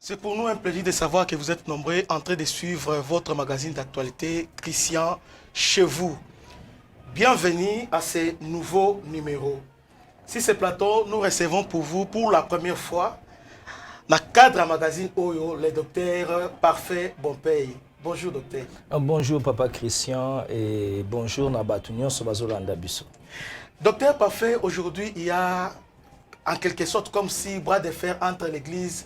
C'est pour nous un plaisir de savoir que vous êtes nombreux en train de suivre votre magazine d'actualité Christian chez vous. Bienvenue à ce nouveau numéro. Sur ce plateau, nous recevons pour vous pour la première fois dans le cadre magazine Oyo, le docteur Parfait Bompei. Bonjour docteur. Bonjour papa Christian et bonjour Nabatunion Sobazolanda Bisso. Docteur Parfait, aujourd'hui il y a en quelque sorte comme si bras de fer entre l'église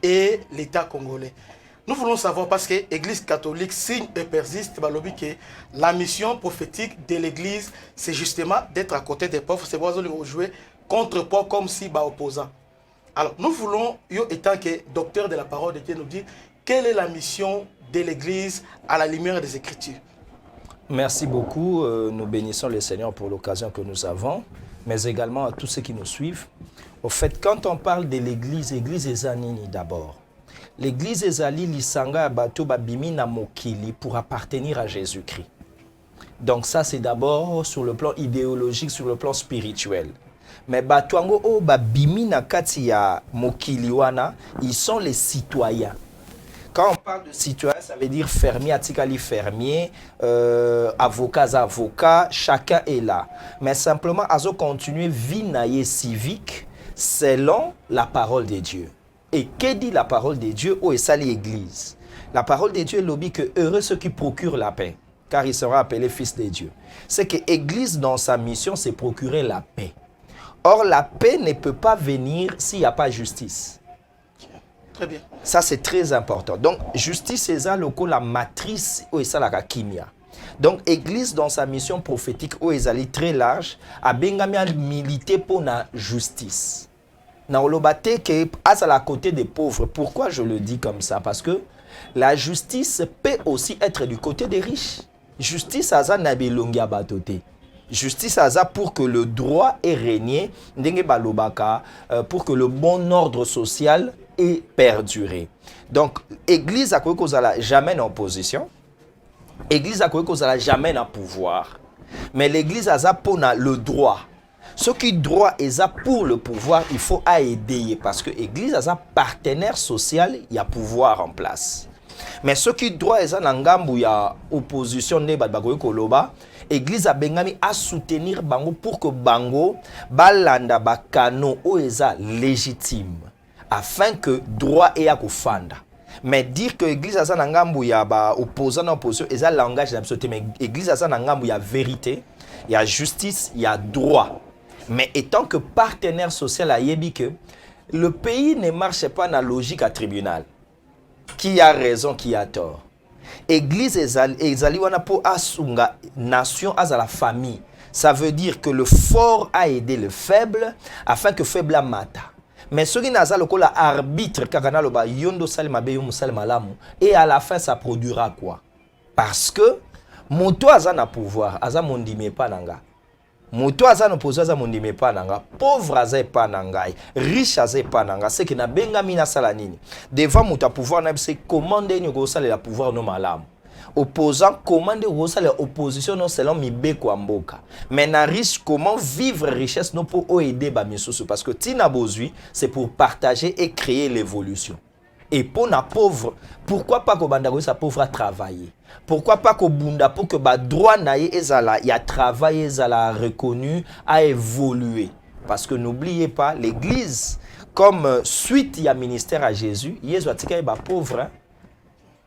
et l'État congolais. Nous voulons savoir parce que l'Église catholique signe et persiste que la mission prophétique de l'Église, c'est justement d'être à côté des pauvres, c'est pour jouer contre pauvres comme si opposants. Alors nous voulons, étant que docteur de la parole de Dieu, nous dire quelle est la mission de l'Église à la lumière des Écritures. Merci beaucoup. Nous bénissons le Seigneur pour l'occasion que nous avons, mais également à tous ceux qui nous suivent. Au fait, quand on parle de l'Église, l'Église est Zanini d'abord. L'Église est Zali Lisanga Bato Babimi na Mokili pour appartenir à Jésus-Christ. Donc ça, c'est d'abord sur le plan idéologique, sur le plan spirituel. Mais Batuango o Babimi na Katia Mokili wana, ils sont les citoyens. Quand on parle de citoyen, ça veut dire fermier, atikali fermier, avocats, avocats, chacun est là. Mais simplement, azo continuer vie civique selon la parole de Dieu. Et que dit la parole de Dieu au Essali Église? La parole de Dieu est l'objet que heureux ceux qui procurent la paix, car ils seront appelés fils de Dieu. C'est que l'Église, dans sa mission, c'est procurer la paix. Or, la paix ne peut pas venir s'il n'y a pas justice. Très bien. Ça, c'est très important. Donc, justice, c'est ça, la matrice où est la kimia. Donc, l'Église, dans sa mission prophétique, où est très large, a bien milité pour la justice. Na olobate que à la côté des pauvres. Pourquoi je le dis comme ça? Parce que la justice peut aussi être du côté des riches. Justice aza na bilongia batote. Justice aza pour que le droit ait régné, ndenge balobaka, pour que le bon ordre social ait perduré. Donc, Église a jamais en opposition. Église a jamais en pouvoir. Mais l'Église a pour le droit. Ce qui droit est pour le pouvoir, il faut aider parce que l'Église a un partenaire social, il y a pouvoir en place. Mais ce qui droit est en ngambu ya opposition ne badbagoy koloba, l'Église a bengami à soutenir bango pour que bango balanda bakano o eza légitime afin que droit ait à kofanda. Mais dire que l'Église a un ngambu ya ba opposant na opposition eza langage d'absoluté, mais l'Église a un ngambu ya vérité, il y a justice, il y a droit. Mais étant que partenaire social à Yebi que le pays ne marche pas dans la logique à tribunal. Qui a raison, qui a tort. Église ezaliwana pour asunga nation à la famille. Ça veut dire que le fort a aidé le faible afin que le faible a mata. Mais ce qui n'a pas la arbitre kakana loba yondo salima beyo musalima lamu et à la fin ça produira quoi? Parce que moto aza na pouvoir, aza mondime pa nanga. Moto aza no pozo aza mondime pa nanga, pauvre aza pa nangai, riche aza pa nanga, c'est que na benga mina sala nini. Devant moto a pouvoir na c'est commander ni go sala la pouvoir no malamu. Opposant commande go sala opposition non selon mibe kwa mboka. Mais na riche comment vivre richesse non pour aider ba misusu parce que tina bozui c'est pour partager et créer l'évolution. Et pour la pauvre, pourquoi pas que Bandago sa pauvre a travaillé? Pourquoi pas que Bunda pour que ba droit naïe ezala, il a travaillé, ezala reconnu, a évolué. Parce que n'oubliez pas, l'Église, comme suite il y a ministère à Jésus, Jésus a dit ba pauvre. Hein?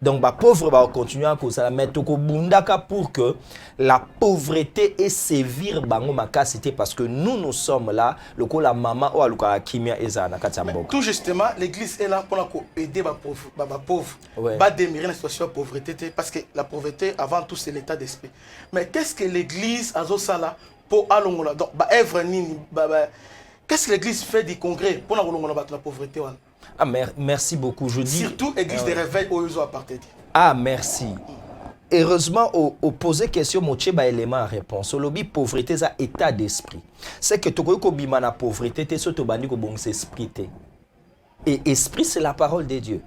Donc ba pauvre va continuer à cause ça, mais toko bundaka pour que la pauvreté et sévir bango makasité parce que nous sommes là, le ko la maman ou aluka kimia ezana katamboka. Tout justement, l'église est là pour aider les pauvres, Ouais. pas démirer la situation de pauvreté parce que la pauvreté avant tout c'est l'état d'esprit. Mais qu'est-ce que l'église a ça là pour alongola donc œuvre nini qu'est-ce que l'église fait du congrès pour la pauvreté wana? Ah, merci beaucoup. Je dis surtout église de réveil où ils ont appartenu. Ah, merci. Heureusement, au poser question, moche ba élément à réponse. Lobby pauvreté, ça état d'esprit. C'est que tu ko bima na pauvreté, te so to bandi ko bon esprit. Et esprit, c'est la parole de Dieu.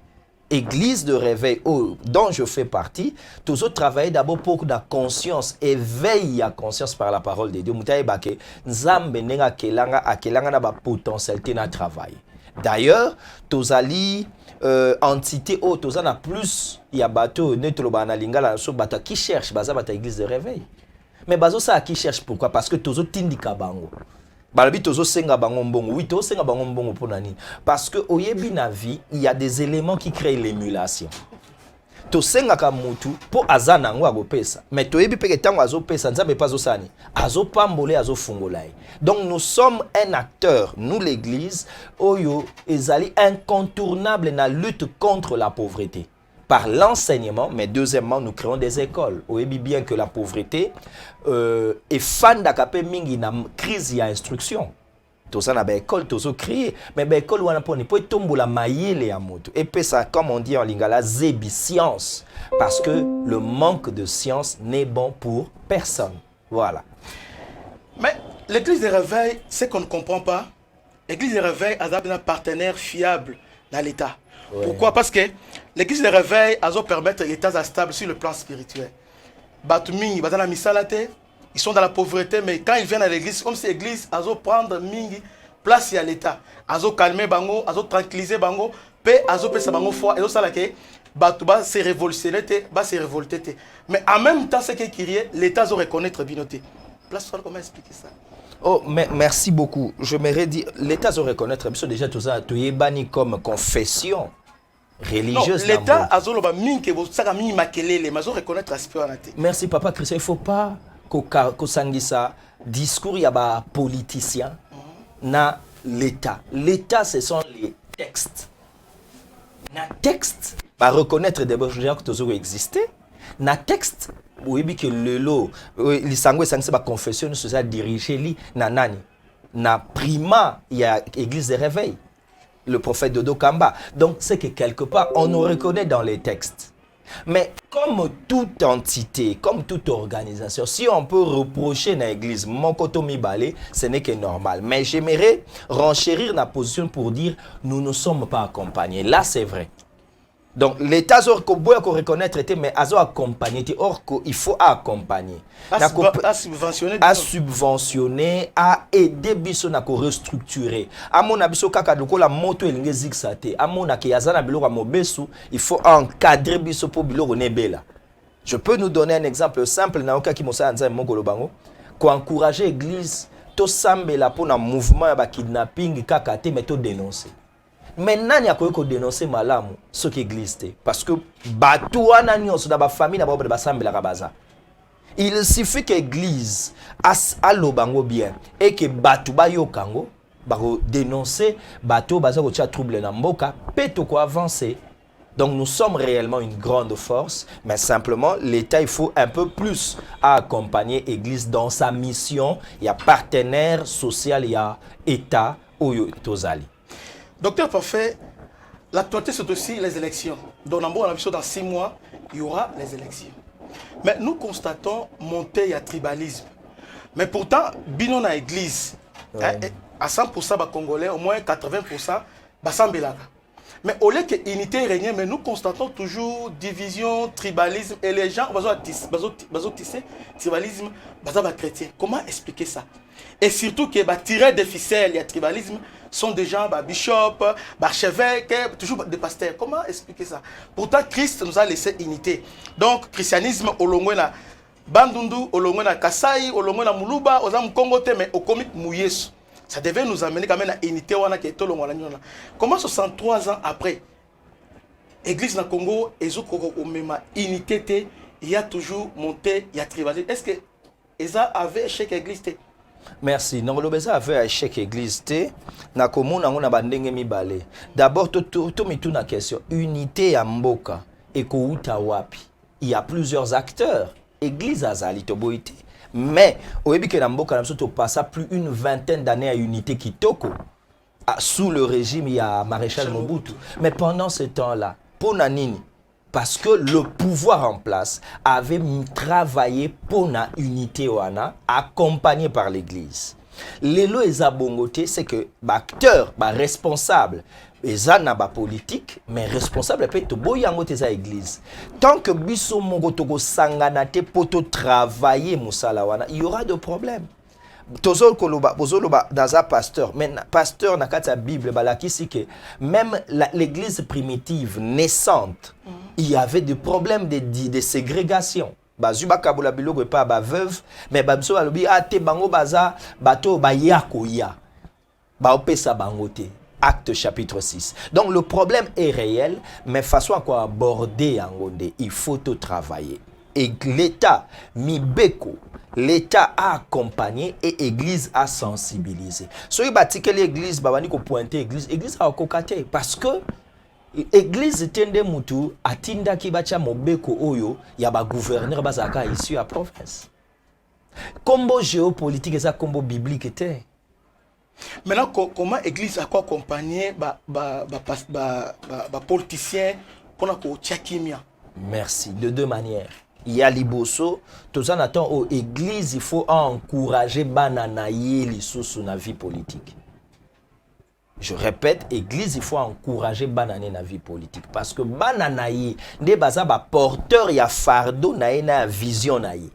Église de réveil dont je fais partie, tous autres travaillent d'abord pour la conscience, éveille à conscience par la parole de Dieu. Moutaye bake, nzambe nenga akelanga na ba potentialité na travail. D'ailleurs, tozali entité o tozana plus ya bateau netoloba na lingala so bato qui cherche baza bata église de réveil. Mais bazo ça qui cherche pourquoi? Parce que tozo tindika bango. Balobi tozo senga bango mbongo. Oui, tozo senga bango mbongo pour nani? Parce que oyebi na vie, il y a des éléments qui créent l'émulation. To senga ka mutu po azana ngo agopesa. Mais toyebi peke tango azopesa nzambe pas osani. Azopambole azofungolai. Donc nous sommes un acteur, nous l'église, oyo ezali incontournable na lutte contre la pauvreté. Par l'enseignement, mais deuxièmement, nous créons des écoles. Oyebi bien que la pauvreté est fan d'akape mingi na crise ya instruction. Tout ça na ba école tozo créé mais ba école wana poni po tombola mayele ya moto et puis ça comme on dit en lingala zébi science parce que le manque de science n'est bon pour personne. Voilà. Mais l'église de réveil, c'est qu'on ne comprend pas. L'église de réveil a un partenaire fiable dans l'État. Ouais. Pourquoi? Parce que l'église de réveil a permettre l'État stable sur le plan spirituel. Batumi, bazana misalate. Ils sont dans la pauvreté, mais quand ils viennent à l'église, comme si l'église a prendre mingi place à l'État, a calmer bango, a tranquilliser bango, pe a pesa bango foi, et ça là que batuba se révolutionner, ba se révolter. Mais en même temps, ce qui est l'État doit reconnaître binoté. Place comment expliquer ça? Oh, mais merci beaucoup. Je m'aurais dit l'État doit reconnaître, parce que déjà tout ça, tu es banni comme confession religieuse. L'État a zoloba mingi bo saka mingi makelele, mais reconnaître aspect anaté. Merci papa Christian, il faut pas kosangisa discours ya ba politicien na l'État. L'État, ce sont les textes. Na texte, ba reconnaître des gens qui ont existé. Na texte, oui, bien que le lot, l'isangwe sangse ba confession sociale dirigée li na nani. Na prima, il y a église de réveil. Le prophète Dodo Kamba. Donc, c'est que quelque part, on nous reconnaît dans les textes. Mais comme toute entité, comme toute organisation, si on peut reprocher à l'église, mon koto mi balé, ce n'est que normal. Mais j'aimerais renchérir la position pour dire nous ne sommes pas accompagnés. Là, c'est vrai. Donc, l'État doit reconnaître, mais il doit accompagner. Or, il faut accompagner. À subventionner. À subventionner, à aider biso na ko restructurer. À mon abiso kaka doko la moto elinge zigzate. À mon akiyazana biloko mobesu, il faut encadrer biso pour biloko nebela. Je peux nous donner un exemple simple na oka ki mosa anza mongolo bango. Ko encourager l'église to sambela pour na mouvement ba kidnapping kaka te mais to dénoncer. Maintenant, il y a quoi dénoncer malamu ce qui existe parce que batou anani on da ba famille na ba ba sambela kabaza. Il suffit que l'église a lobango bien et que batou ba yo kango ba dénoncer batou baza ko tia trouble na mboka peto ko avancer. Donc nous sommes réellement une grande force, mais simplement l'État il faut un peu plus accompagner l'église dans sa mission. Il y a partenaire social, il y a État oyo tozali. Docteur Parfait, l'actualité c'est aussi les élections. Donc dans 6 mois, il y aura les élections. Mais nous constatons montée à tribalisme. Mais pourtant, binon à l'église, à 100% les Congolais, au moins 80%, Bassambelaka. Mais au lieu que l'unité règne, mais nous constatons toujours division, tribalisme, et les gens vont tisser tribalisme, bazaba chrétien. Comment expliquer ça? Et surtout que tirer des ficelles, il y a tribalisme, sont des gens, bishops, archevêques, toujours des pasteurs. Comment expliquer ça? Pourtant, Christ nous a laissé unité. Donc, christianisme, au long na Bandundu, au long na Kasai, au long na Muluba, aux âmes Congoté, mais au comique Mouyesu. Ça devait nous amener quand même à unité. Comment 63 ans après, l'église na Congo, unité, il y a toujours monté, il y a tribalisme. Est-ce que ça avait échec l'église? Merci. Non, l'obésa avait échec l'église. Na komuna ngona bandenge mibale. D'abord, to mitu na question. Unité ya mboka eko uta wapi. Il y a plusieurs acteurs. Église azali toboité. Mais au début que na mboka na to passa plus une vingtaine d'années à unité kitoko. Sous le régime il y a maréchal Mobutu. Mais pendant ce temps-là, pour nanini parce que le pouvoir en place avait travaillé pour la unité wana, accompagné par l'église. Lelo ezabongote, c'est que acteur, responsable, ezana ba politique, mais responsable peut to boyango teza église. Tant que biso mongo toko sanganate poto travailler musala wana, il y aura de problèmes. Tozo koloba bozoloba dans un pasteur, mais pasteur na kati ya Bible balakisi que même l'église primitive naissante, il y avait des problèmes de ségrégation. Bazuba kabula biloko pa ba veuve, mais babso alobi ate bango baza bato ba yakoya. Ba opesa bango te. Acte chapitre 6. Donc le problème est réel, mais façon à quoi aborder en Gondé, il faut tout travailler. Et l'État, Mibeko, l'État a accompagné et l'Église a sensibilisé. Si vous avez l'Église, vous avez pointé l'Église a cocaté parce que l'Église tende mutu atinda kibacha mobeko oyo ya ba gouverneur bazaka ici à province. Combo géopolitique et ça combo biblique était. Maintenant, comment l'Église a accompagné les politiciens pour la Tchakimia? Merci. De deux manières. Il y a Liboso, tout ça n'attend aux églises, il faut encourager bananaye les sous la vie politique. Je répète, église, il faut encourager bananaye la vie politique. Parce que bananaye, ne baza ba porteur ya fardeau na vision naye.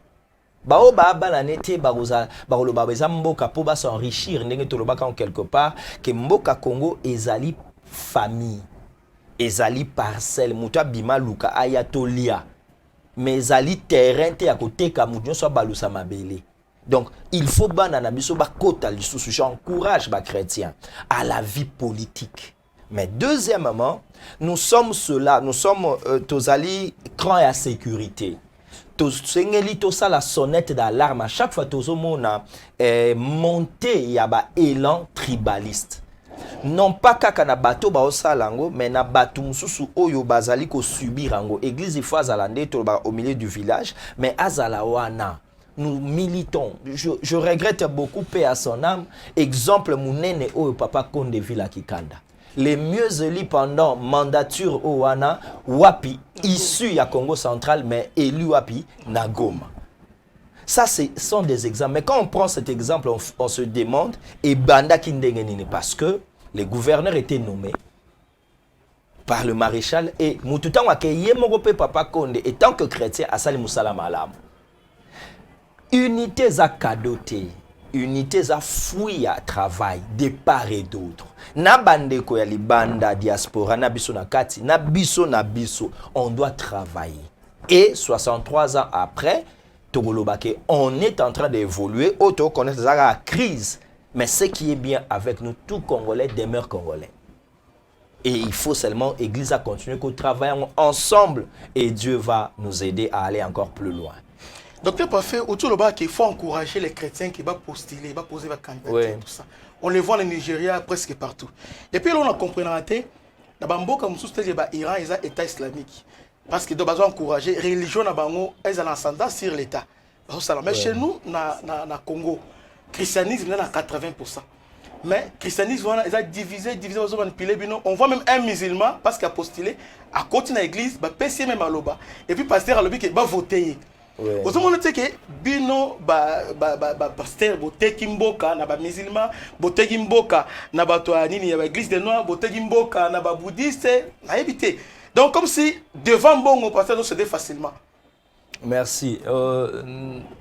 Bao ba banane te baroza baroloba beza mboka po ba s'enrichir ndenge toloba quand quelque part que mboka Congo ezali famille. Ezali parcelle muta bima luka ayatolia. Mais ezali terrain te ya koteka mutu so balusa mabele. Donc il faut banana biso ba kota lisusu. J'encourage ba chrétiens à la vie politique. Mais deuxièmement, nous sommes cela, nous sommes tozali cran à sécurité. Tout ça la sonnette d'alarme à chaque fois tozo mona monté ya ba élan tribaliste. Non pas kaka na bateau ba osalango mais na bato mususu oyo bazali ko subir ango. Église il faut azalande to ba au milieu du village mais azala wana. Nous militons. Je regrette beaucoup paix à son âme. Exemple munene oyo papa Konde Villa Kikanda. Les mieux élus pendant mandature au wana wapi issu ya Congo central mais élu wapi na Goma. Ça sont des exemples. Mais quand on prend cet exemple, on se demande et banda kindengenine parce que les gouverneurs étaient nommés par le maréchal et mututango akeye mogope papa Konde et tant que chrétien asali musala malam. Unité za kadoté. Unité za fouille à travail de part et d'autre. Na bandeko ya libanda diaspora na biso na kati na biso on doit travailler. Et 63 ans après Togolobake, on est en train d'évoluer auto connaître la crise. Mais ce qui est bien avec nous, tout Congolais demeure Congolais. Et il faut seulement l'Église à continuer qu'on travaille ensemble et Dieu va nous aider à aller encore plus loin. Docteur Parfait, autour de il faut encourager les chrétiens qui vont postuler, qui vont poser leur candidature, tout ça. On les voit au Nigeria presque partout. Et puis là, on a compris dans l'Iran, ils ont l'État islamique. Parce qu'ils doivent encourager la religion, ils ont l'ascendant sur l'État. Mais chez nous, dans le Congo, le christianisme est à 80%. Mais le christianisme, ils ont divisé, on voit même un musulman, parce qu'il a postulé, à côté de l'église, il a même à l'Oba. Et puis le pasteur a l'Obi qui va voter. Vous savez que bino pasteur boteki mboka na ba musulman boteki mboka na bato nini ya église des noirs boteki mboka na ba bouddhiste na éviter. Donc comme si devant bongo pasteur nous céder facilement. Merci.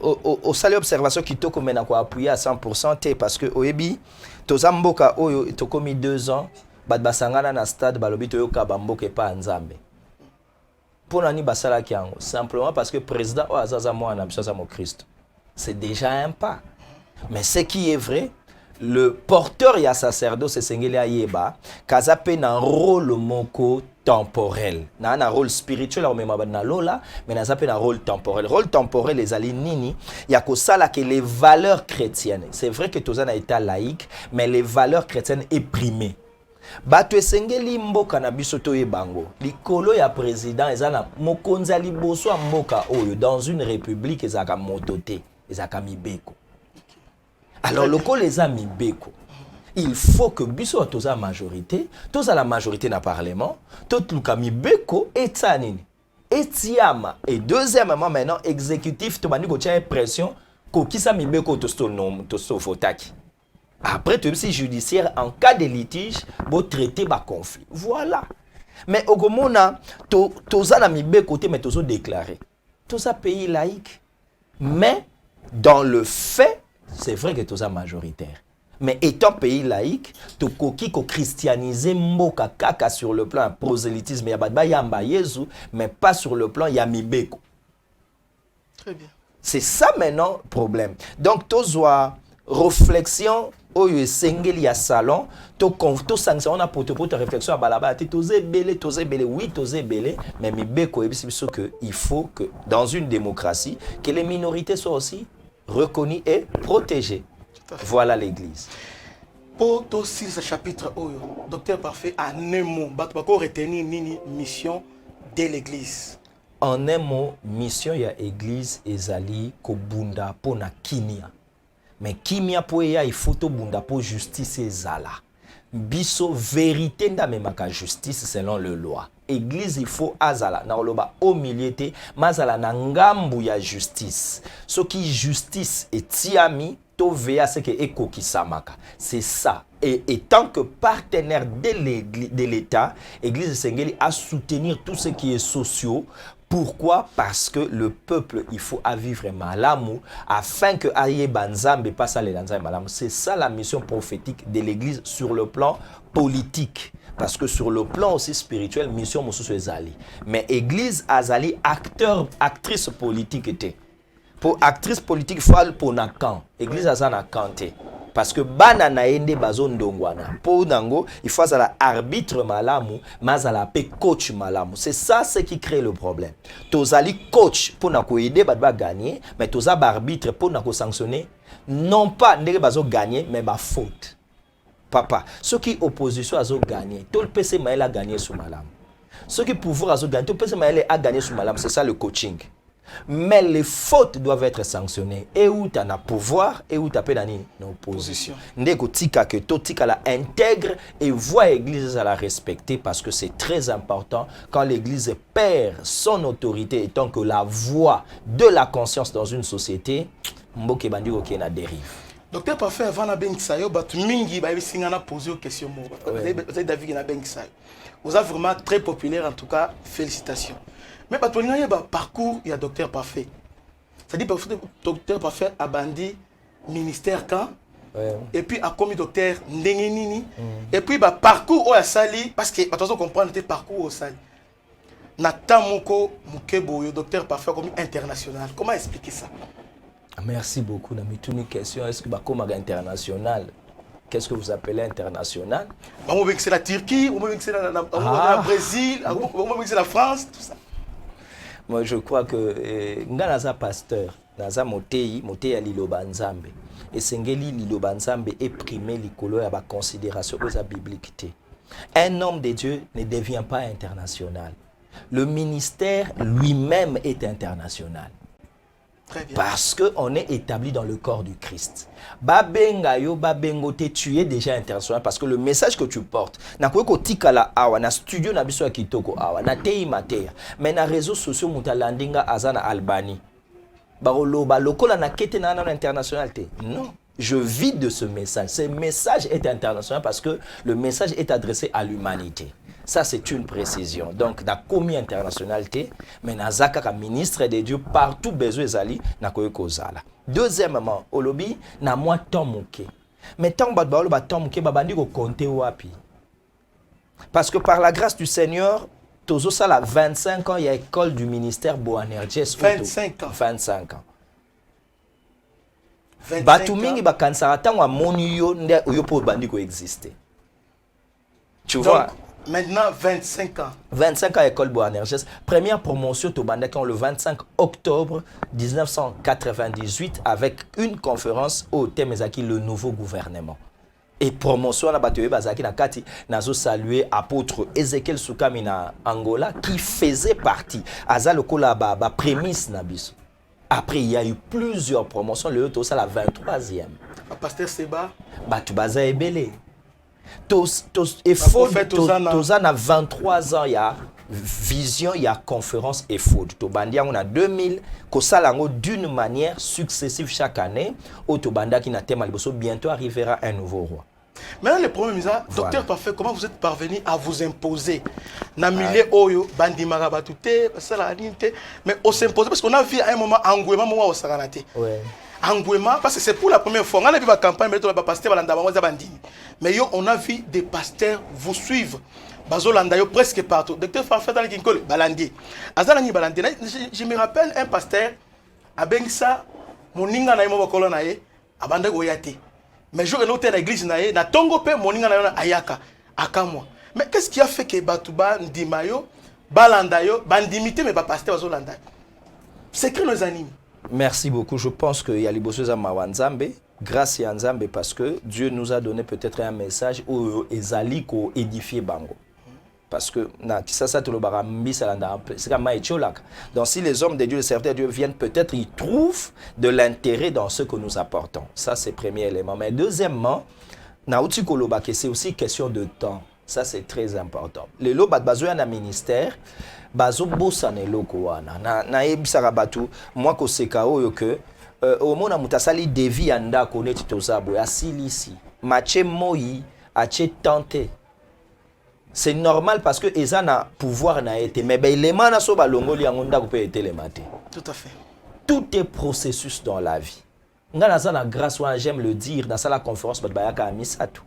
Au salut observation qui toko mena ko appuyer à 100% parce que oyebi toza mboka oyo toko mi 2 ans bat basangana na stade balobi to yoka bamboka pa nzambe. Simplement parce que le président Christ. C'est déjà un pas. Mais ce qui est vrai, le porteur et sacerdoce c'est Sengele Ayeba, kazape un rôle moko temporel. Na un rôle spirituel mais na zape un rôle temporel. Rôle temporel les ali nini, ya ko sala que les valeurs chrétiennes. C'est vrai que tous un état laïque, mais les valeurs chrétiennes éprimées. Bato esengeli mboka na biso to yebango likolo ya président ezana mokonzi liboso ya mboka oyo dans une république ezaka motote ezaka mibeko. Alors lokolo eza mibeko, il faut que biso toza majorité, toza la majorité na parlement, tout luka mibeko etanini etiama et deuxièmement maintenant exécutif to bandi ko tia pression ko kisa mibeko to sto fotaki. Après, tout aussi judiciaire, en cas de litige, vous traitez le conflit. Voilà. Mais au Gomona, tous les amis côté, mais tous déclaré. Tous les pays laïcs. Mais, dans le fait, c'est vrai que tout ça majoritaire. Mais étant pays laïque, tu koki ko christianiser mboka kaka sur le plan prosélytisme ya badba yamba Yesu, mais pas sur le plan yamibeko. Très bien. C'est ça maintenant le problème. Donc tozwa réflexion oyo esengeli ya salon to sanction na poto réflexion à balaba te toze belé oui toze belé mais mibeko ebisi biso que il faut que dans une démocratie que les minorités soient aussi reconnues et protégées. Voilà l'église. Pour tous ce chapitre, Docteur Parfait, en un mot, vous retenir une mission de l'église. En un mot, mission ya église ezali ko bunda po na kimia. Mais kimia po ya il faut to bunda po justice ezala. Biso vérité nda memaka justice selon le loi. Église il faut azala na oloba au milieu te mazala na ngambu ya justice. Ce qui justice etiami to vea ce que ekokisamaka. C'est ça. Et tant que partenaire de l'État, Église Sengeli a soutenir tout ce qui est social. Pourquoi? Parce que le peuple, il faut à vivre malamu afin que aye banzambe passe à l'enzambe malamu. C'est ça la mission prophétique de l'Église sur le plan politique. Parce que sur le plan aussi spirituel, mission mosusu ezali. Mais Église azali acteur, actrice politique était. Pour actrice politique, il faut pour na camp. Église azana kanté. Parce que bana na ende bazon ndongwana. Pour nango, il faut la arbitre malamu, mazala pe coach malamu. C'est ça ce qui crée le problème. Tozali coach pour na ko aider ba gagner, mais toza arbitre pour na ko sanctionner. Non pas ndenge bazo gagner, mais ba faute. Papa, ceux qui opposition azo gagner, tout le PC maël a gagné sous malamu. Ceux qui pouvoir azo gagner, tout le PC maël a gagné sous malamu. C'est ça le coaching. Mais les fautes doivent être sanctionnées. Et où tu as un pouvoir, et où tu as une opposition. Ndeko tika que to tika la intègre et voit l'église à la respecter parce que c'est très important quand l'église perd son autorité étant que la voix de la conscience dans une société, mboke bandi oké na dérive. Docteur Parfait, avant la Benkisayo, Mingi va poser une question. Vous avez David na Benkisayo. Vous êtes vraiment très populaire, en tout cas, félicitations. Mais il y a un parcours, il y a Docteur Parfait. C'est-à-dire que Docteur Parfait a bandit ministère quand, et puis a commis Docteur Ndengenini, et puis le parcours au Sali, parce que, attention, comprendre le parcours au Sali. Nathan Moko Mukebo, Docteur Parfait comme international. Comment expliquer ça? Merci beaucoup. Une question, est-ce que comme international? Qu'est-ce que vous appelez international? C'est la Turquie, c'est le Brésil, c'est la France, tout ça. Moi, je crois que Nganaza pasteur, Naza Motei à Liloba Nzambe. Et Sengeli Liloba Nzambe est primé l'icolo à la considération aux bibliques. Un homme de Dieu ne devient pas international. Le ministère lui-même est international. Parce qu'on est établi dans le corps du Christ. Babengayo, babengote, tu es déjà international parce que le message que tu portes, na ko tikala awa na studio na biso kitoko awa na tei mater, mais na réseaux sociaux mutalandinga azana Albanie. Barolo lokola na kete na internationalité. Non, je vis de ce message. Ce message est international parce que le message est adressé à l'humanité. Ça, c'est une précision. Donc, dans la commis internationalité, mais dans le ministre de Dieu, partout besoin d'ali, na koyokozala. Deuxièmement, au lobby, na moi tomuke. Mais tant que ba tomuke, babandi ko compter wapi. Parce que par la grâce du Seigneur, tozo sala 25 ans, il y a école du ministère Boanerges. 25 ans. 25 ans. Batu mingi bakansara tango amoni yo nde oyo po bandi ko exister. Tu vois? Maintenant, 25 ans. 25 ans à l'école Boanerges. Première promotion au Bandakan le 25 octobre 1998 avec une conférence au thème le nouveau gouvernement. Et promotion à la bataille Bazaki Nakati, nazo salué apôtre Ezekiel Soukami na Angola qui faisait partie. Azaloko la prémisse nabiso. Après, il y a eu plusieurs promotions. Le haut, c'est la 23e. Pasteur Seba. Batu Baza Ebele. Et faut à 23 ans, il y a vision, il y a conférence et food. Tobandia on a 2000 kosalango d'une manière successive chaque année. Au Tobanda qui n'a thème bientôt arrivera un nouveau roi. Maintenant, le problème est ça, docteur parfait, comment vous êtes parvenu à vous imposer? Namile Oyo, Bandi Marabatute, mais on s'impose parce qu'on a vu à un moment Angouema, moi au Saranate. Angouema, parce que c'est pour la première fois. On a vu la campagne, mais on a pas pasteur mais on a vu des pasteurs vous suivre. Bazolanda yo presque partout. Docteur parfait dans le Kinkole, Balandi. Azalani Balandi. Je me rappelle un pasteur à Bengsa, mon ninga na yemo kolona ye, abanda goyate. Mais je noté à l'église nae, na tongo pe moninga na ayaka, akamwa. Mais qu'est-ce qui a fait que Batouba Ndimayo, Balandayo, bandimité mais pas pasteur Bazolanda? C'est que nos animes. Merci beaucoup. Je pense qu'il y a les bosses à Mawanzambe, grâce à Nzambe, parce que Dieu nous a donné peut-être un message où Ezali ko édifier Bango. Parce que donc si les hommes de Dieu, les serviteurs de Dieu viennent, peut-être ils trouvent de l'intérêt dans ce que nous apportons. Ça, c'est le premier élément. Mais deuxièmement, c'est aussi question de temps. Ça, c'est très important. Les lots besoin d'un ministère, bazo bosane loko wana. Na ebisaka batu, moi ko sekao yo que au mona mutasali devi anda koneti tozabo ya silisi. Mache moi ache tenté. C'est normal parce que Eza n'a pouvoir n'a été. Mais les manas so balongoli angonda ko peut être les matés. Tout à fait. Tout est processus dans la vie. Ngana grâce ou j'aime le dire dans la conférence batbayaka amisatu.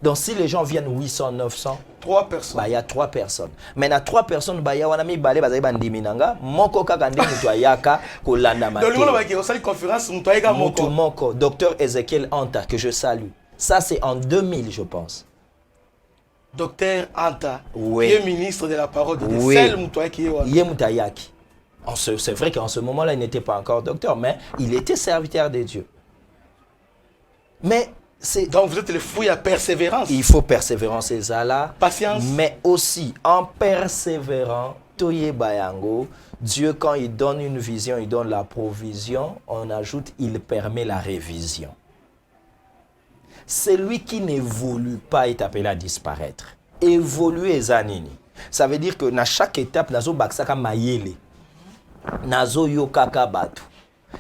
Donc si les gens viennent 800 900 3 personnes. Bah il y a 3 personnes. Mais na 3 personnes bah ya wana mi balé bazali bandiminanga moko kaka ndenge mutu ayaka ko landa maté. Donc le monde va une conférence mutu ayaka moko. Docteur Ezekiel Anta que je salue. Ça c'est en 2000 je pense. Docteur Anta, oui. Qui est ministre de la parole de Dieu. Oui. C'est vrai qu'en ce moment-là, il n'était pas encore docteur, mais il était serviteur de Dieu. Mais donc vous êtes le fruit à persévérance. Il faut persévérance et ça là. Patience. Mais aussi, en persévérant, Toye Bayango, Dieu, quand il donne une vision, il donne la provision, on ajoute, il permet la révision. Celui qui n'évolue pas est appelé à disparaître. Évoluer zanini. Ça veut dire que dans chaque étape, nazo baksaka mayele. Nazo yokaka batu.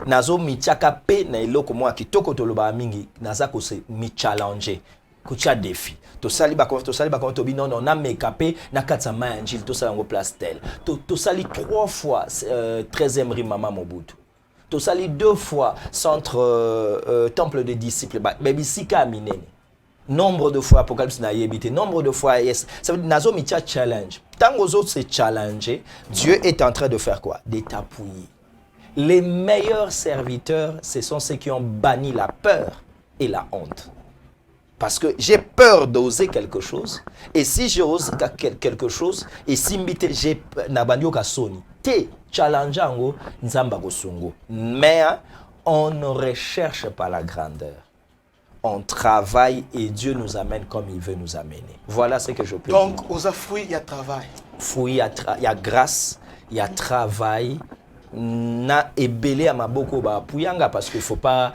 Nazo michaka pe na iloko mwa kitoko toloba mingi. Nazako se mi challenger. Kucha défi. To sali ba to bi non on a mekapé na katsa manjil to sali ngo place tel. To sali 3 fois 13e rue Mama Mobutu. To sali 2 fois centre temple des disciples baby sika minene. Nombre de fois apocalypse na yebité, nombre de fois yes. Ça veut dire nazo micha challenge. Tant aux autres se challenger, Dieu est en train de faire quoi? De t'appuyer. Les meilleurs serviteurs, ce sont ceux qui ont banni la peur et la honte. Parce que j'ai peur d'oser quelque chose, et si j'ose quelque chose, et si j'ai nabandio kasoni, te challengeango nzamba kosungo. Mais on ne recherche pas la grandeur. On travaille et Dieu nous amène comme il veut nous amener. Voilà ce que je peux dire. Donc, aux fruits, il y a travail. Fruits, il y a grâce, il y a travail. Na ebele à maboko ba puyanga parce qu'il faut pas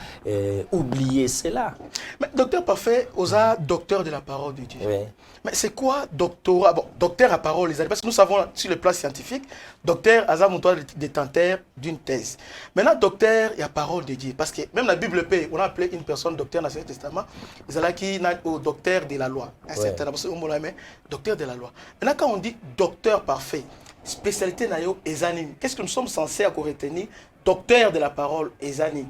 oublier cela. Mais docteur parfait, osa docteur de la parole de Dieu. Oui. Mais c'est quoi doctorat? Bon, docteur à parole les amis, parce que nous savons sur le plan scientifique, docteur a mon détenteur d'une thèse. Maintenant docteur il y a parole de Dieu parce que même la Bible paye, on a appelé une personne docteur dans l'Ancien Testament, ils allaient qui au docteur de la loi. Un certain docteur de la loi. Maintenant quand on dit docteur parfait, spécialité nayo ezani. Qu'est-ce que nous sommes censés retenir? Docteur de la parole ezani.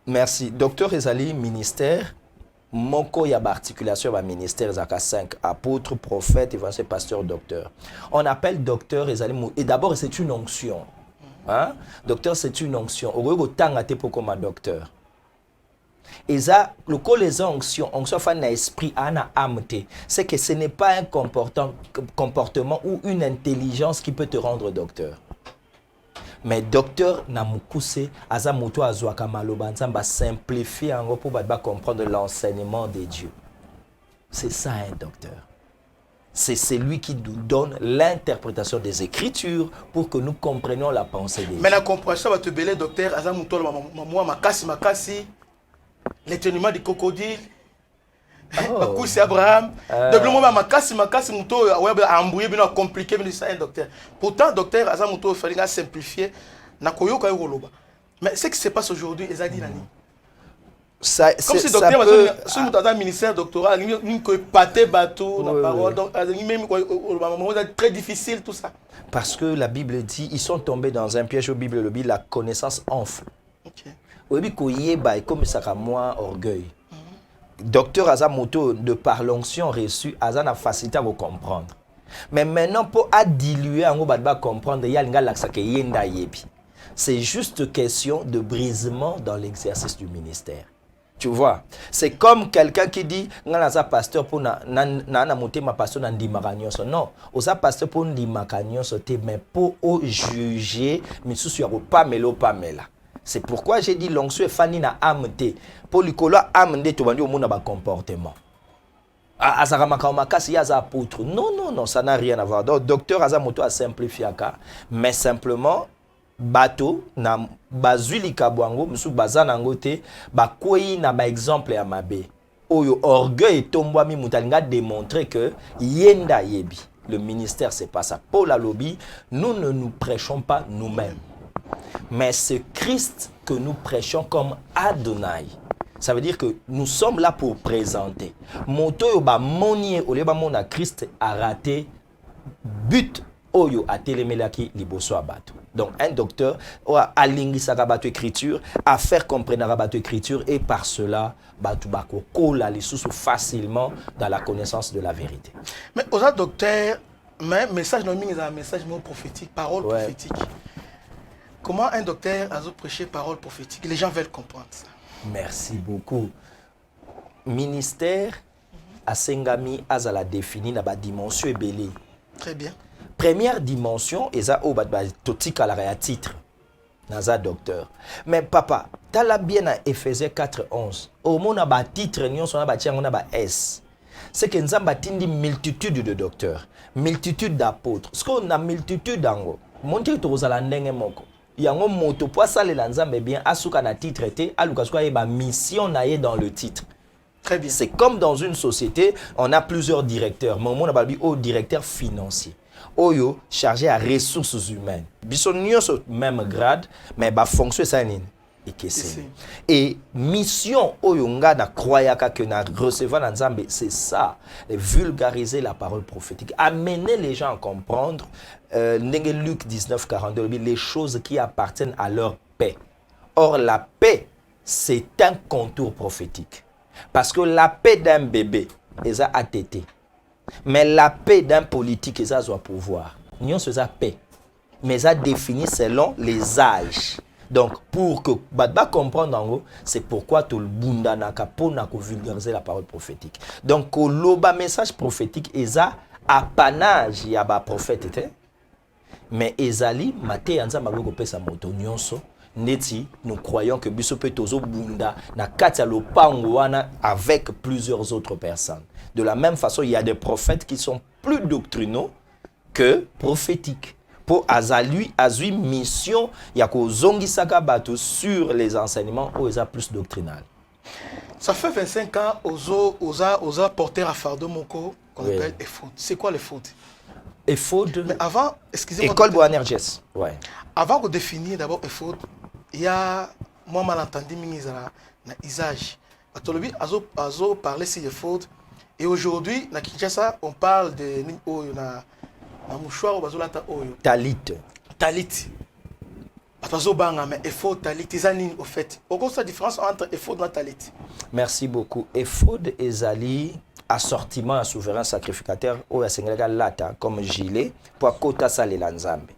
Merci. Docteur ezali ministère. Moko ya articulation va ministère zaka 5 apôtres, prophètes, évangélistes, pasteurs, docteurs. On appelle docteur ezali et d'abord c'est une onction. Hein? Docteur c'est une onction. Au tanga te pour comme docteur. Et ça, le col les onctions, onction fan na esprit ana amte, c'est que ce n'est pas un comportement ou une intelligence qui peut te rendre docteur. Mais docteur na mukuse aza moto azwaka maloba nzamba simplifier en pour ba comprendre l'enseignement de Dieu. C'est ça un docteur. C'est celui qui nous donne l'interprétation des Écritures pour que nous comprenions la pensée de Dieu. Mais la compréhension va te belé docteur aza moto moi makasi l'étonnement du crocodile. Bakousi Abraham. Donc le moment makasi muto a embrouillé bien compliqué mais c'est un docteur. Pourtant docteur aza muto fallait simplifier na koyoka yoloba. Mais ce qui se passe aujourd'hui ezali nani? Ça, comme si ça docteur peut... si nous avons un ministère doctoral nous que pâté bateau la parole donc même très difficile tout ça. Parce que la Bible dit ils sont tombés dans un piège. Au Bible le dit la connaissance enfle. OK. Oui koyeba comme ça comme moi orgueil. Docteur Azamoto de par l'onction reçue Azana facilité à vous comprendre. Mais maintenant pour diluer en va comprendre il y a l'axe que yenda yebi. C'est juste question de brisement dans l'exercice du ministère. Tu vois, c'est comme quelqu'un qui dit ngana pasteur pour na monter ma pasteur na ndimakanyoso. Non, osa pasteur pour ndimakanyoso te mais pour juger misusu ya pas mela. C'est pourquoi j'ai dit l'onction fani na amte pour likolo amde to bandi omona ba comportement. Azara makamakasi yaza apôtre. Non, ça n'a rien à voir. Donc docteur Azamoto a simplifié ka, mais simplement bateau na bazuli kabwango musu bazana ngote ba koyi na ba exemple ya mabe oyo orgueil tombwami mutalinga démontrer que yenda yebi le ministère c'est pas ça pour la lobby nous ne nous prêchons pas nous-mêmes mais c'est Christ que nous prêchons comme Adonai. Ça veut dire que nous sommes là pour présenter moto yo ba monier au leba mona Christ a raté but oyo a télémelaki liboso abato. Donc un docteur a linguisé la écriture, à faire comprendre la écriture et par cela batu bako kola les sous facilement dans la connaissance de la vérité. Mais aux autres docteurs, mais message non mis un message prophétique, parole prophétique. Comment un docteur a prêché parole prophétique? Les gens veulent comprendre ça. Merci beaucoup. Ministère a sengami azala défini na ba dimension ebele. Très bien. Première dimension, eza o totika la ya titre. Naza docteur. Mais papa, tala bien à Ephésiens 4:11. Au mona ba titre nyonso na ba tiango na ba S. C'est que nzamba tindi multitude de docteurs, multitude d'apôtres. Ce qu'on a multitude dango. Monte to ozala ndenge moko. Yango moto po salela nzambe bien asuka na titre te, aluka suka ba mission na ye dans le titre. Très bien. C'est comme dans une société, on a plusieurs directeurs. Mais on a balbi au directeur financier. Oyo chargé à ressources humaines. Bison nyonso même grade, mais ba fonction ça nini et mission oyo nga na croyaka que na recevoir na nzambe, c'est ça, vulgariser la parole prophétique, amener les gens à comprendre Luc 19:42 les choses qui appartiennent à leur paix. Or la paix, c'est un contour prophétique. Parce que la paix d'un bébé est à ATT. Mais la paix d'un politique est à pouvoir. Nous avons la paix. Mais ça définit selon les âges. Donc, pour que Badba comprenne en gros, c'est pourquoi tout le bunda naka pour vulgariser la parole prophétique. Donc, le message prophétique est à apanage ya ba prophète. Mais ezali maté yanza magoko pesa moto nyonso. Neti, nous croyons que Bisope Tozo Bunda na katia lopango wana avec plusieurs autres personnes. De la même façon, il y a des prophètes qui sont plus doctrinaux que prophétiques. Pour azui mission, il y a ko zongi sakabato sur les enseignements où ils sont plus doctrinal. Ça fait 25 ans aux porteurs à fardeau moko qu'on appelle EFOD. C'est quoi l'EFOD? EFOD. Mais avant, excusez-moi. École Boanerges. Ouais. Avant de définir d'abord EFOD, il y a moi malentendu minizala na usage. Atolobi azo parler sur EFOD et aujourd'hui na Kinshasa on parle de oyo na mouchoir ou bazolata oyo. Talit. Talit. Atazo banga mais EFOD talit ezani au fait. Pourquoi la différence entre EFOD et talit? Merci beaucoup. EFOD ezali assortiment à souverain sacrificateur ou à Sénégal lata comme gilet pour kota salela nzambe.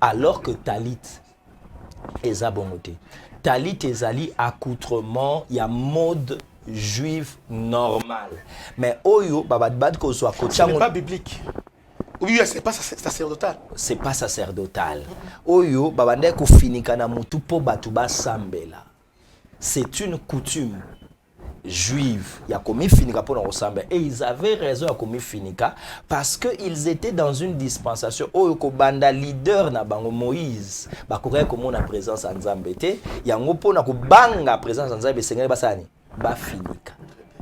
Alors que talit eza bongote. Talit ezali accoutrement ya mode juif normal. Mais oyo babad ko soit ce n'est pas biblique. Oui, c'est pas sacerdotal. C'est pas sacerdotal. Oyo babande ko finika na mutu po batu ba sambela. C'est une coutume juive. Il y a commis finika pour ensemble et ils avaient raison à commis finika parce que ils étaient dans une dispensation oyo ko banda leader na bango Moïse ba koka ko mona présence en Nzambete ya ngopo na ko banga présence en Nzambe sengeli basani ba finika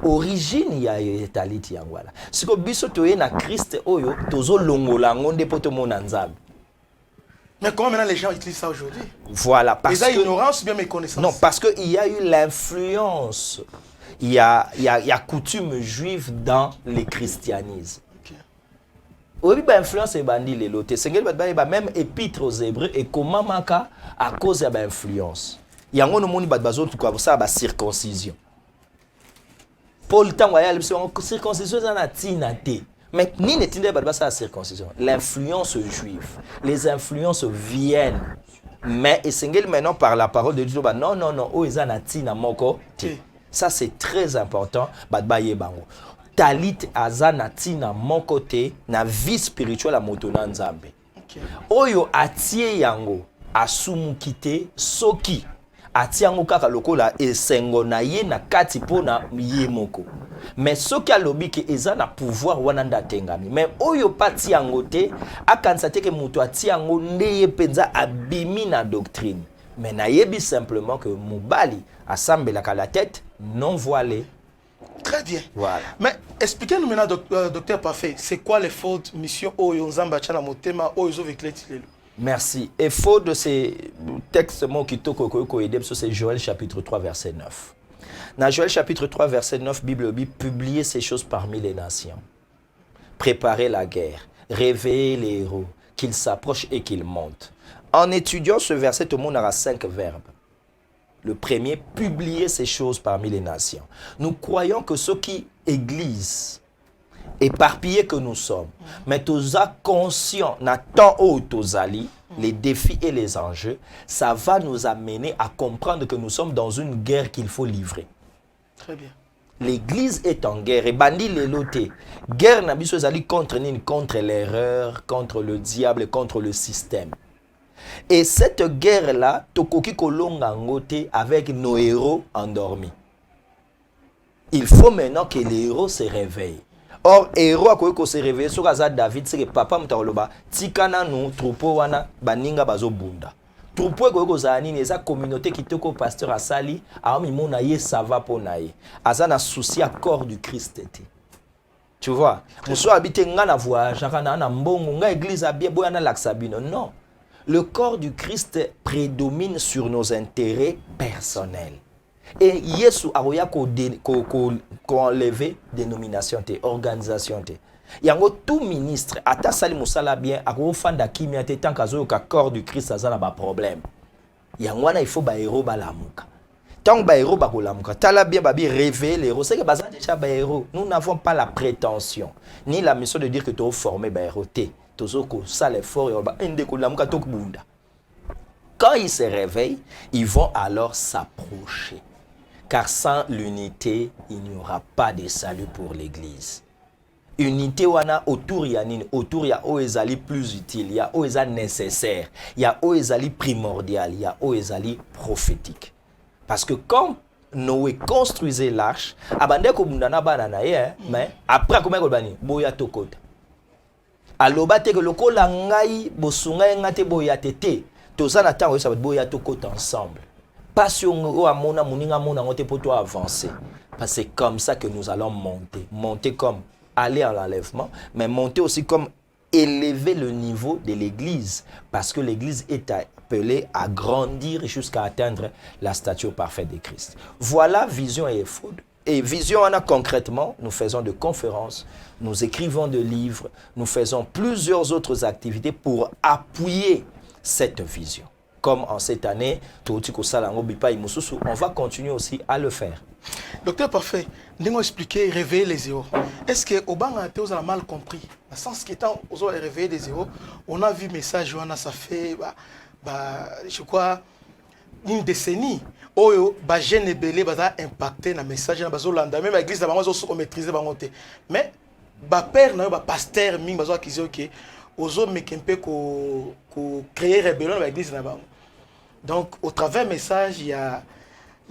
origine ya taliti yango wala siko biso toye na Christ oyo tozo longola ngonde poto mona Nzambe Mais comment maintenant les gens utilisent ça aujourd'hui? Voilà, parce que... ignorance ou bien méconnaissance? Non, parce qu'il y a eu l'influence. Il y a coutume juive dans le christianisme. Oui, l'influence est bandit les lotés. C'est même épître aux Hébreux et comment manca à cause de l'influence. Il y a un monde qui a ça la circoncision. Paul temps la circoncision na tinate. Mais ni ne tinde pas ça la circoncision. L'influence juive, les influences viennent. Mais et maintenant par la parole de Dieu non non non, o ezana tina moko. Ça c'est très important badbaye bango. Talit azana tina moko te na vie spirituelle à motona nzambe. Oyo atie yango asumukite soki atiango kaka lokola esengo na ye na kati pona ye moko. Mais soki alobi ke eza na pouvoir wana ndatengami. Mais oyo pati yango te akanisa te ke mutu atiango ndeye penza abimi na doctrine. Mais na yebi simplement que mobali asambelaka la tête non voilée. Très bien. Voilà. Mais expliquez-nous maintenant, docteur Parfait, c'est quoi les fautes mission Oyo Nzamba Tchana Motema Oyo Vekletilelo? Merci. Et faute de ces textes qui c'est Joël chapitre 3 verset 9. Dans Joël chapitre 3 verset 9, Bible dit publier ces choses parmi les nations. Préparer la guerre, réveiller les héros, qu'ils s'approchent et qu'ils montent. En étudiant ce verset, tout le monde aura 5 verbes. Le premier, publier ces choses parmi les nations. Nous croyons que ceux qui église, éparpillés que nous sommes, mais tous conscients, n'attend où tous allés, les défis et les enjeux, ça va nous amener à comprendre que nous sommes dans une guerre qu'il faut livrer. Très bien. L'église est en guerre. Et bandi les lotés. Guerre n'a pas contre l'erreur, contre le diable, contre le système. Et cette guerre-là, tokoki kolonga ngote avec nos héros endormis. Il faut maintenant que les héros se réveillent. Or, héros a se réveiller sur David, c'est que papa mtaoloba, tikana nous troupeau wana baninga bazo bunda. Troupeau ko kozani eza communauté qui toko pasteur asali, a mi mona ye ça va ponaye. Azana souci à corps du Christ était. Tu vois, muso habite ngana voyage, na mbongo nga église a bien boyana laksabino. Non. Le corps du Christ prédomine sur nos intérêts personnels. Et Yesu aroya ko enlever dénomination te, organisation te. Yango tout ministre ata sali musala bien ako fanda kimia te tant kazo ka corps du Christ azana ba problème. Yango wana il faut ba héros balamuka. Tant ba héros ba kolamuka, tala bien ba bi révéler les héros, c'est que bazan déjà ba héros. Nous n'avons pas la prétention ni la mission de dire que tu as formé ba héros te. Quand ils se réveillent, ils vont alors s'approcher. Car sans l'unité, il n'y aura pas de salut pour l'église. Unité wana autour ya nini, autour ya oezali plus utile, ya oezali nécessaire, ya oezali primordial, ya oezali prophétique. Parce que quand Noé construisait l'arche, abande ko bundana banana mais après comment ko bani boya tokota. Aloba te que lokola ngai bosunga ngate boya tete toza na tango ça boya tokota ensemble. Passion o amona muninga mona ngote pour toi avancer. Parce que c'est comme ça que nous allons monter comme aller à l'enlèvement, mais monter aussi comme élever le niveau de l'église parce que l'église est appelée à grandir jusqu'à atteindre la stature parfaite de Christ. Voilà vision et food. Et vision, on a concrètement, nous faisons de conférences, nous écrivons de livres, nous faisons plusieurs autres activités pour appuyer cette vision. Comme en cette année, on va continuer aussi à le faire. Docteur Parfait, nous expliquer réveiller les héros. Est-ce que Obama a mal compris? Dans le sens qu'étant réveiller les héros, on a vu le message, ça fait, je crois, une décennie. Oyo ba jeune belé ba impacté na message na bazo landa même l'église na bango zo maîtriser bango te mais ba père na ba pasteur mingi bazo akizo que ozo mekempe ko créer rébellion na l'église na bango. Donc au travers message il y a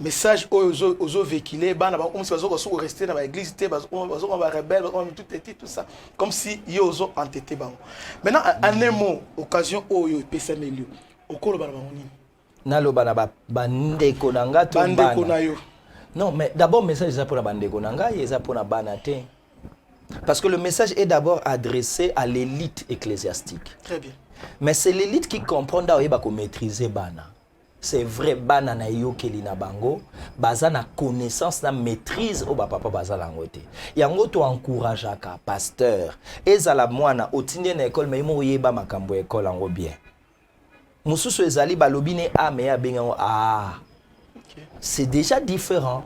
message ozo véhiculer bana ba comme si bazo ko rester na l'église te bazo ba rebelle tout ça comme si yo ozo entêté bango. Maintenant en un mot occasion oyo pesa milieu okolo bana bango nini naloba na bandeko nanga to bana. Non, mais d'abord message ça pour la bandeko nanga, et ça pour la bana te. Parce que le message est d'abord adressé à l'élite ecclésiastique. Très bien. Mais c'est l'élite qui comprend qu'on maîtriser bana. C'est vrai, bana na yokeli na bango, baza na connaissance na maîtrise au papa baza langote. Yango to encourageaka pasteur, ezala mwana otinde na école mais mo yeba makambo école ango bien. Mususu ezali balobine a mais abenga ah. C'est déjà différent.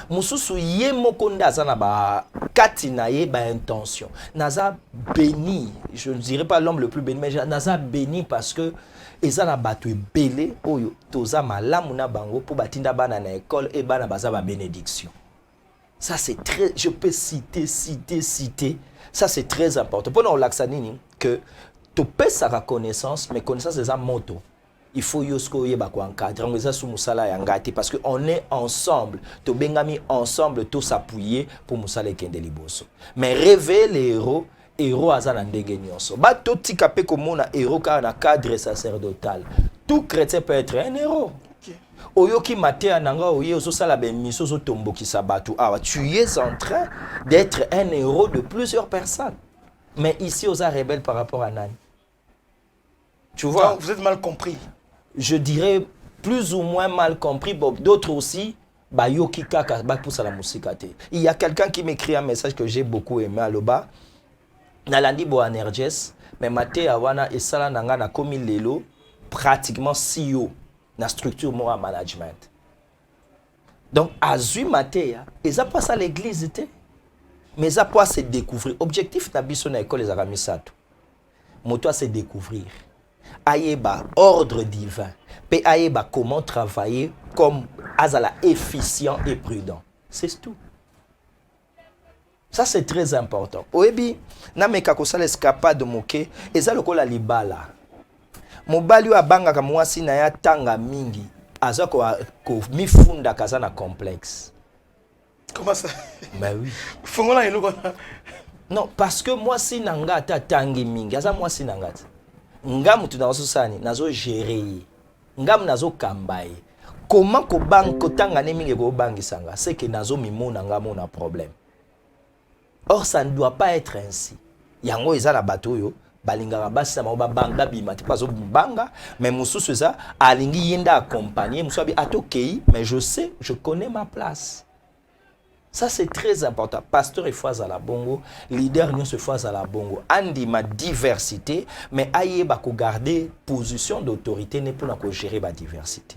Mususu ye mokonda aza na ba kati na ye ba intention. Naza béni, je ne dirais pas l'homme le plus béni, mais naza béni parce que eza na bato ebele oyo toza malamu na bango pour batinda bana na école et bana baza ba bénédiction. Ça c'est très, je peux citer. Ça c'est très important. Pour nous laksanini que tu peux sa reconnaissance, mais connaissance des moto. Il faut yosko yeba ko encadrer ngeza sou musala ya ngati parce que on est ensemble. To bengami ensemble to s'appuyer pour musala kende liboso. Mais révéler les héros azana ndenge nyonso. Ba to tika pe komona héros ka na cadre sacerdotal. Tout chrétien peut être un héros. Oyoki matea nanga oye osala ben miso zo tomboki sabatu. Ah, tu es en train d'être un héros de plusieurs personnes. Mais ici aux rebelles par rapport à Nani. Tu vois, donc, vous êtes mal compris. Je dirais plus ou moins mal compris. Bon, d'autres aussi, bayoki kaka pour la musique. Il y a quelqu'un qui m'écrit un message que j'ai beaucoup aimé à l'oba. Nalandi bo anerges, mais maté awana et sala nanga na komi lelo pratiquement CEO na structure mora management. Donc azui maté et ça passe à l'église mais ça peut se découvrir. Objectif na biso na école les aramisato. Moto se découvrir. Ayeba ordre divin. Pe ayeba comment travailler comme azala efficient et prudent. C'est tout. Ça c'est très important. Oebi na meka ko sala escapade moke eza lokola libala. Mobali wa banga ka mwasi na ya tanga mingi aza ko mifunda kaza na complexe. Comment ça? Mais oui. Fongola eloko. Non, parce que moi si nanga ta tangi mingi aza moi si nanga. Ngamu tunazo sani nazo gérer. Ngamu nazo kambaye. Comment ko banko tanga ne mingi ko bangisanga? C'est que nazo mimona ngamu na problème. Or, ça ne doit pas être ainsi. Yango eza na bato yo, balingaka basi ma banga bima te pas banga, mais mususu eza alingi yenda accompagner, mususu abi atokei, mais je sais, je connais ma place. Ça c'est très important. Pasteur il faut à la bongo, leader nous se fait à la bongo. Andi ma diversité, mais ayeba ko garder position d'autorité ne pour na ko gérer ba diversité.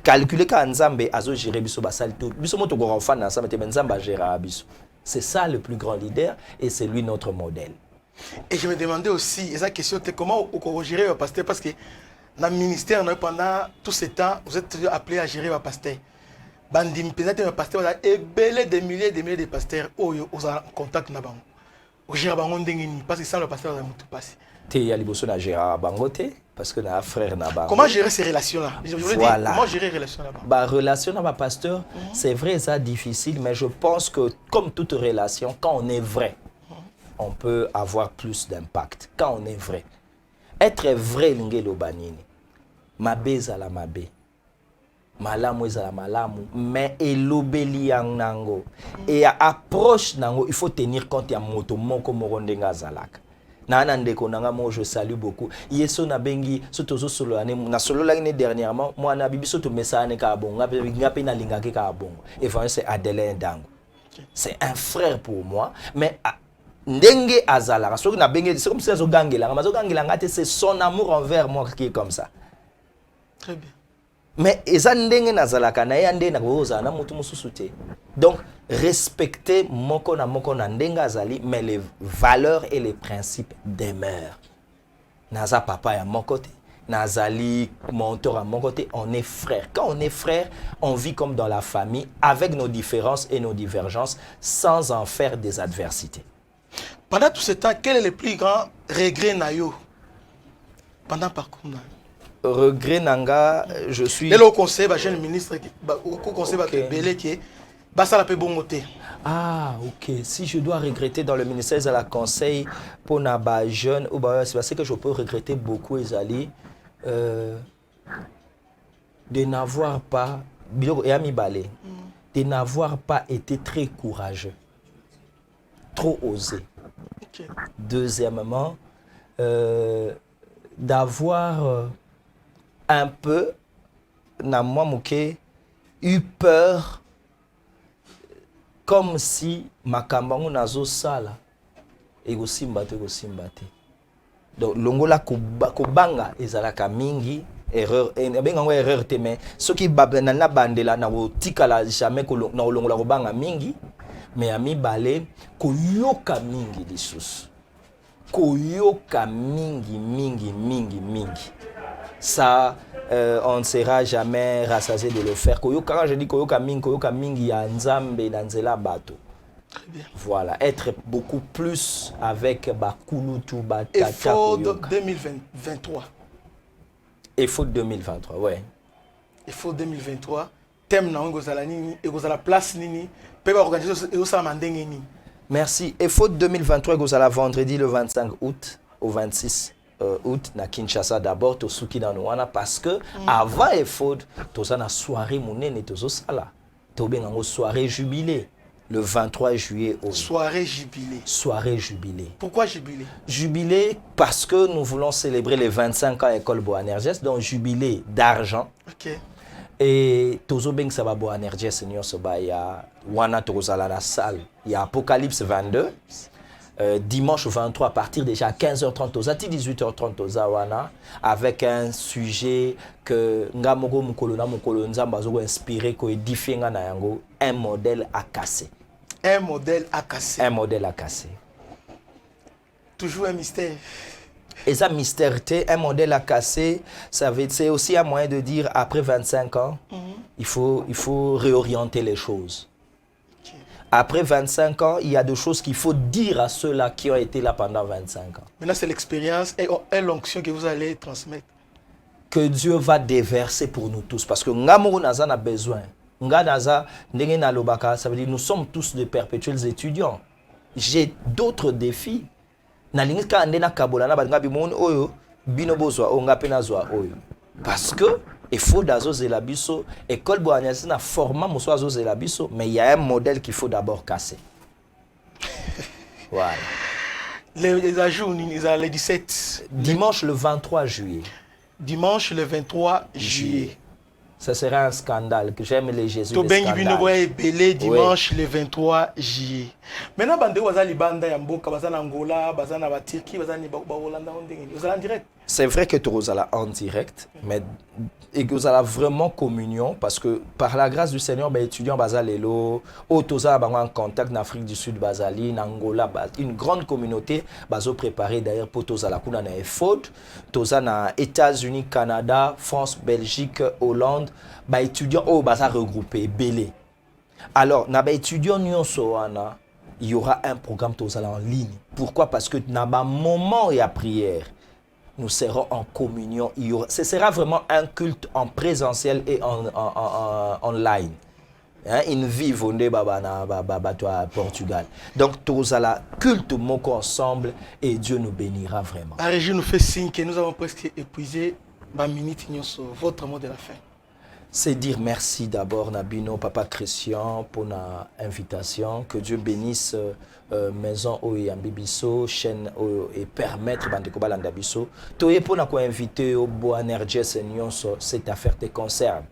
Calculer ka nzambe azo gérer biso basali tout. Biso moto go enfant na nzambe te nzamba gérer biso. C'est ça le plus grand leader et c'est lui notre modèle. Et je me demandais aussi, esa question comment vous gérez le pasteur parce que dans le ministère pendant tout ce temps, vous êtes appelé à gérer le pasteur. Bandim peut-être un pasteur et belé des milliers de pasteurs au en contact na bango. Au gérer bango ndengini parce que sans le pasteur on tout passer. Te ya liboso na gérer bango te parce que na frère na bango. Comment gérer ces relations là? Je voulais dire comment gérer les relations là-bas. Bah relation na pasteur, c'est vrai ça difficile mais je pense que comme toute relation quand on est vrai, on peut avoir plus d'impact quand on est vrai. Être vrai l'ingelo banini. Mabe za la mabe. Malamu ezala malamu mais elobeli yang nango et approche nango il faut tenir compte ya moto moko morondenga zalaka na ndeko nanga mo je salue beaucoup yeso na bengi soto zo solo ane na solo la ne dernièrement moi na bibi soto mesane ka bongo ngape na lingaki ka bongo et c'est Adelin Dango c'est un frère pour moi mais ndenge azalaka soki na bengi c'est comme si azo gangela ngate c'est son amour envers moi qui est comme ça. Très bien. Mais eza ndenge nazalaka na yande na koza na mutu mususu te. Donc respecter moko na ndenge azali mais les valeurs et les principes demeurent. Naza papa ya moko te, nazali mentor à mon côté, on est frères. Quand on est frères, on vit comme dans la famille avec nos différences et nos divergences sans en faire des adversités. Pendant tout ce temps, quel est le plus grand regret nayo pendant le parcours? Regret nanga, je suis... Le conseil, le jeune ministre, le conseil, belé qui est basa la pe bongoté. Ah, ok. Si je dois regretter dans le ministère de la conseil pour naba jeune, c'est parce que je peux regretter beaucoup, Ezali, de n'avoir pas, de n'avoir pas été très courageux. trop osé. Ok. Deuxièmement, d'avoir un peu, eu peur, comme si makambango nazo sala egosimba te. Donc longola kobanga ezalaka mingi erreur bengango erreur te, mais soki na bandela na otikala jamais na olongola kobanga mingi, mais ami balé koyoka mingi lisusu, koyoka mingi. Ça, on ne sera jamais rassasié de le faire. Quand je dis koyoka mingi ya nzambe na nzela bato. Très bien. Voilà, être beaucoup plus avec bakulutu batata. Effort 2023. Effort 2023, ouais. Effort 2023. Thème na ngozala nini, egozala place nini, pe ba organiser ezosala mandenge nini. Merci. Effort 2023 egozala vendredi le 25 août au 26 août na Kinshasa d'abord to suki na Nouana parce que avant Effort toza na soirée monene tozo sala. To bengango soirée jubilé. Le 23 juillet au Soirée jubilé. Soirée jubilé. Pourquoi jubilé? Jubilé parce que nous voulons célébrer les 25 ans École Boanerges, donc jubilé d'argent. Ok. Et Tozo Beng Saba Boanerges, Seigneur Soba, il y a Wana Tozala la salle, il y a Apocalypse 22. Dimanche 23 à partir déjà à 15h30 Toza, 18h30 Toza Wana, avec un sujet que Ngamoko Mukolona Mukolonza Bazo inspiré, ko édifié na yango, un modèle à casser. Un modèle à casser. Un modèle à casser. Toujours un mystère. Et ça, mystère, un modèle à casser, c'est aussi un moyen de dire, après 25 ans, il faut réorienter les choses. Okay. Après 25 ans, il y a des choses qu'il faut dire à ceux-là qui ont été là pendant 25 ans. Maintenant, c'est l'expérience et l'onction que vous allez transmettre. Que Dieu va déverser pour nous tous. Parce que Ngamoro Naza a besoin. Nganaza, ça veut dire nous sommes tous de perpétuels étudiants. J'ai d'autres défis. Parce que il faut d'azo zelabiso, école boagnasi na format moso azo zelabiso, mais il y a un modèle qu'il faut d'abord casser. Voilà. Les ajouts, les 17. Dimanche le 23 juillet. Dimanche le 23 juillet. Ça sera un scandale, que j'aime les Jésus. Dimanche le 23 juillet. Maintenant, bande wazali banda ya mboka bazana Angola, bazana ba Turquie, bazana ba Hollande en direct. C'est vrai que tu es en direct, mais vous avez vraiment communion parce que par la grâce du Seigneur, les étudiants bazalelo, autoza en contact en Afrique du Sud, bazali, en Angola, une grande communauté bazo préparé d'ailleurs pour toza la kuna na effort, toza na États-Unis, Canada, France, Belgique, Hollande, ba étudiants au baza regroupé belé. Alors na ba étudiants nyonso wana, il y aura un programme toza en ligne. Pourquoi? Parce que na ba moment et à prière nous serons en communion. Ce sera vraiment un culte en présentiel et en online. Hein, une vie vondée à Portugal. Donc, tous à la culte moko ensemble et Dieu nous bénira vraiment. La régie nous fait signe que nous avons presque épuisé ma minute votre mot de la fin. C'est dire merci d'abord Nabino, Papa Christian, pour l'invitation. Que Dieu bénisse Maison Oyambibiso, chaîne et permettre Bandeko Balandabiso. Toye pour nous inviter au Boanerges Nyonso, cette affaire te concerne.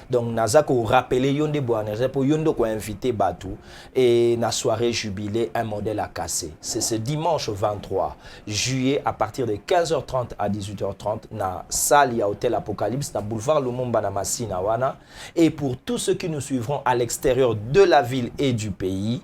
Donc, naza ko rappeler yonde Boanerges pour yondo ko inviter Batou et na soirée jubilé un modèle à casser. C'est ce dimanche 23 juillet à partir de 15h30 à 18h30 na salle ya hôtel Apocalypse na boulevard Lumumba na Masina wana. Et pour tous ceux qui nous suivront à l'extérieur de la ville et du pays,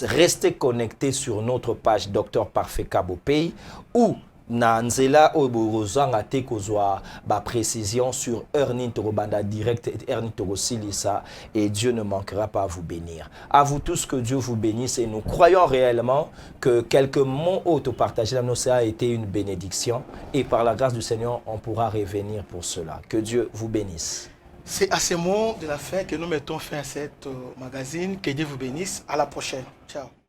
restez connectés sur notre page Dr Parfait Kabopé ou na nzela oborozanga te kozwa ba précision sur Ernin Torobanda direct et Ernin Torosilisa et Dieu ne manquera pas à vous bénir. À vous tous que Dieu vous bénisse et nous croyons réellement que quelques mots autopartagés dans nos a été une bénédiction et par la grâce du Seigneur on pourra revenir pour cela. Que Dieu vous bénisse. C'est à ces mots de la fin que nous mettons fin à cette magazine. Que Dieu vous bénisse. À la prochaine. Ciao.